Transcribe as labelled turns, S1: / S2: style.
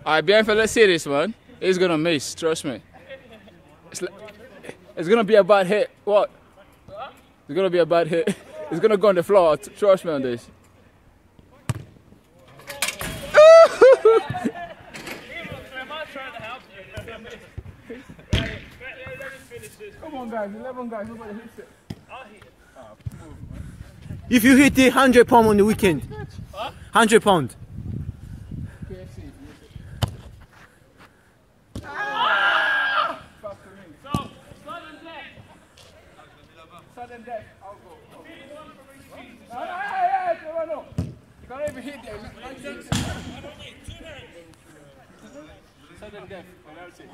S1: Alright, Bianca, let's see this, man. He's gonna miss, trust me. It's gonna be a bad hit. What? It's gonna be a bad hit. It's gonna go on the floor, trust me on this. Come on, guys, 11 guys, nobody hits it. I'll hit it.
S2: If you hit it, £100 on the weekend. £100.
S1: Sudden death, I'll go. No. You can't even hit there. Sudden death, that's it.